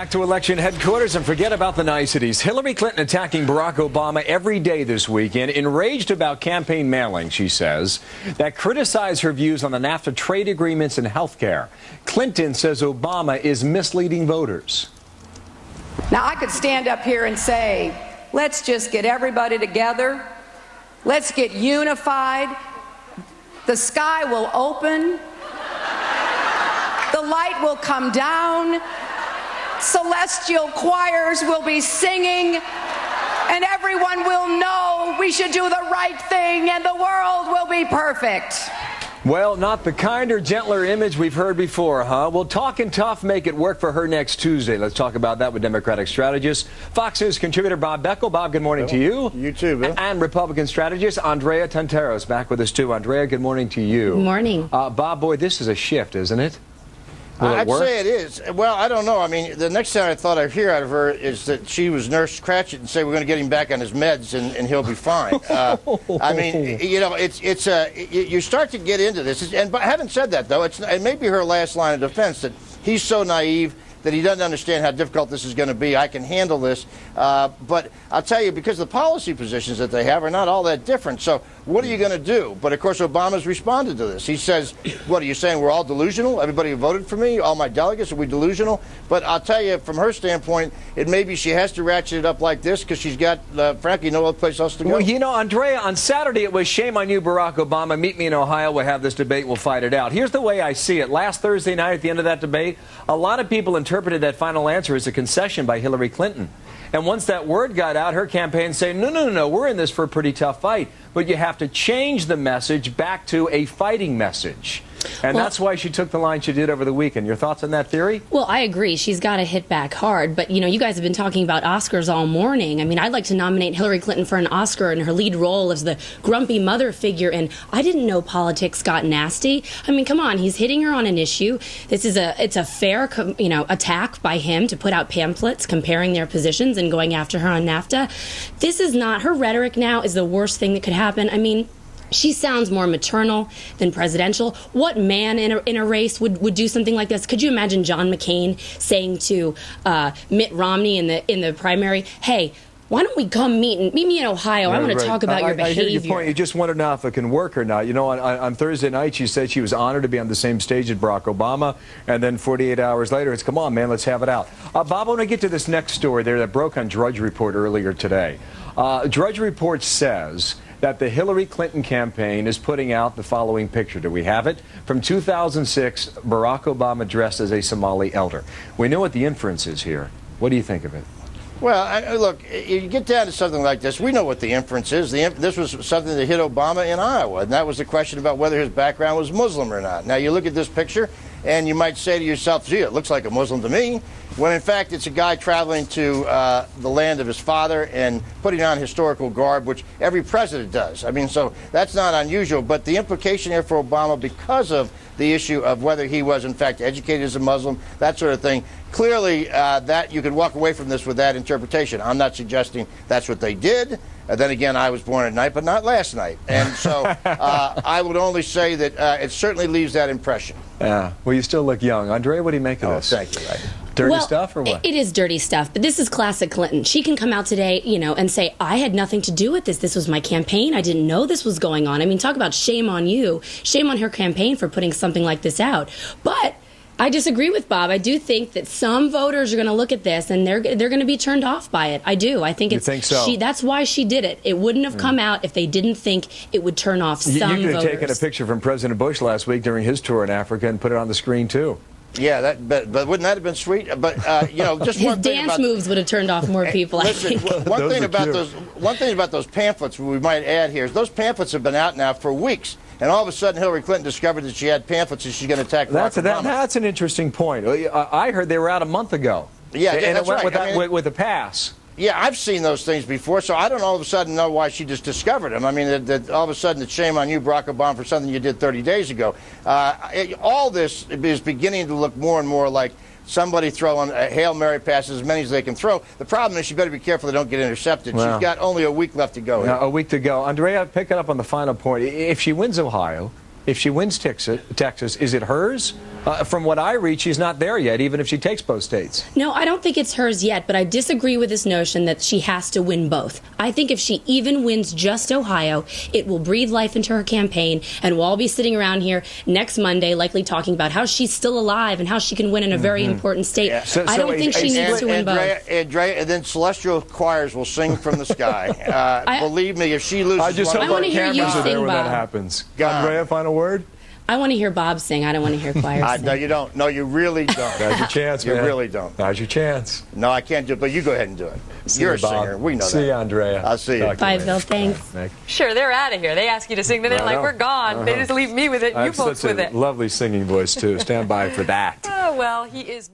Back to election headquarters and forget about the niceties. Hillary Clinton attacking Barack Obama every day this weekend, enraged about campaign mailing, she says, that criticize her views on the NAFTA trade agreements and health care. Clinton says Obama is misleading voters. Now, I could stand up here and say, let's just get everybody together. Let's get unified. The sky will open. The light will come down. Celestial choirs will be singing, and everyone will know we should do the right thing, and the world will be perfect. Well, not the kinder, gentler image we've heard before, huh? Will talking tough make it work for her next Tuesday? Let's talk about that with Democratic strategist, Fox News contributor Bob Beckel. Bob, good morning to you. You too, Bill. And Republican strategist Andrea Tantaros back with us too. Andrea, good morning to you. Good morning. Bob, boy, this is a shift, isn't it? I'd say it is. Well, I don't know. I mean, the next thing I thought I'd hear out of her is that she was Nurse Cratchit and say we're going to get him back on his meds and he'll be fine. I mean, you know, you start to get into this. But having said that, though, it may be her last line of defense that he's so naive that he doesn't understand how difficult this is going to be. I can handle this. But I'll tell you, because the policy positions that they have are not all that different. So what are you going to do? But, of course, Obama's responded to this. He says, what are you saying, we're all delusional? Everybody who voted for me, all my delegates, are we delusional? But I'll tell you, from her standpoint, it may be she has to ratchet it up like this because she's got, frankly, no other place else to go. Well, you know, Andrea, on Saturday it was shame on you, Barack Obama. Meet me in Ohio. We'll have this debate. We'll fight it out. Here's the way I see it. Last Thursday night at the end of that debate, a lot of people interpreted that final answer as a concession by Hillary Clinton. And once that word got out, her campaign said, no, we're in this for a pretty tough fight. But you have to change the message back to a fighting message. And that's why she took the line she did over the weekend. Your thoughts on that theory? Well, I agree. She's got to hit back hard. But, you know, you guys have been talking about Oscars all morning. I mean, I'd like to nominate Hillary Clinton for an Oscar in her lead role as the grumpy mother figure in I Didn't Know Politics Got Nasty. I mean, come on. He's hitting her on an issue. It's a fair, attack by him to put out pamphlets comparing their positions and going after her on NAFTA. This is not, her rhetoric now is the worst thing that could happen. I mean, she sounds more maternal than presidential. What man in a race would do something like this? Could you imagine John McCain saying to Mitt Romney in the primary, hey, why don't we come meet me in Ohio? I want to talk about your behavior. I hear your point. You just want to know if it can work or not. You know, on Thursday night, she said she was honored to be on the same stage as Barack Obama. And then 48 hours later, it's, come on, man, let's have it out. Bob, I want to get to this next story there that broke on Drudge Report earlier today. Drudge Report says that the Hillary Clinton campaign is putting out the following picture. Do we have it? From 2006, Barack Obama dressed as a Somali elder. We know what the inference is here. What do you think of it? Well, look, you get down to something like this, we know what the inference is. This was something that hit Obama in Iowa, and that was the question about whether his background was Muslim or not. Now, you look at this picture, and you might say to yourself, gee, it looks like a Muslim to me, when in fact it's a guy traveling to the land of his father and putting on historical garb, which every president does. I mean, so that's not unusual, but the implication here for Obama, because of the issue of whether he was in fact educated as a Muslim, that sort of thing, clearly that you could walk away from this with that interpretation. I'm not suggesting that's what they did. Then again, I was born at night, but not last night. And so I would only say that it certainly leaves that impression. Yeah. Well, you still look young. Andrea, what do you make of this? Thank you. Dirty stuff or what? It is dirty stuff, but this is classic Clinton. She can come out today, and say, I had nothing to do with this. This was my campaign. I didn't know this was going on. I mean, talk about shame on you. Shame on her campaign for putting something like this out. But I disagree with Bob. I do think that some voters are going to look at this and they're going to be turned off by it. I do. I think you think so? That's why she did it. It wouldn't have come out if they didn't think it would turn off some voters. You could have taken a picture from President Bush last week during his tour in Africa and put it on the screen too. Yeah, but wouldn't that have been sweet? But just his one thing dance moves would have turned off more people. Listen, I think. one thing about those pamphlets we might add here is those pamphlets have been out now for weeks, and all of a sudden Hillary Clinton discovered that she had pamphlets and she's going to attack Barack Obama. That's an interesting point. I heard they were out a month ago. Yeah, and that's it went right. with a pass. Yeah, I've seen those things before, so I don't all of a sudden know why she just discovered them. I mean, that all of a sudden it's shame on you, Barack Obama, for something you did 30 days ago. All this is beginning to look more and more like somebody throwing a Hail Mary passes, as many as they can throw. The problem is you better be careful they don't get intercepted. Well, she's got only a week left to go. A week to go. Andrea, picking up on the final point, if she wins Ohio, if she wins Texas, is it hers from what I read, she's not there yet, even if she takes both states. No, I don't think it's hers yet, but I disagree with this notion that she has to win both. I think if she even wins just Ohio, it will breathe life into her campaign, and we'll all be sitting around here next Monday likely talking about how she's still alive and how she can win in a very important state. Yeah. I don't think she needs to win both. Andrea, and then celestial choirs will sing from the sky. Believe me, if she loses, I just hope our wanna hear you cameras are there sing, when that Bob. happens. God. Andrea, final word? I want to hear Bob sing. I don't want to hear choir sing. No, you don't. No, you really don't. Now's your chance, You man. really don't. Now's your chance. No, I can't do it, but you go ahead and do it. See You're you, a Bob. singer. We know See that. you, Andrea. I'll see you. Talk to Bye, later. Bill. Thanks. All right, Nick. Sure, they're out of here. They ask you to sing, then they're I like, know. we're gone. They just leave me with it. I You have folks such with a it. lovely singing voice, too. Stand by for that. Oh, well, he is.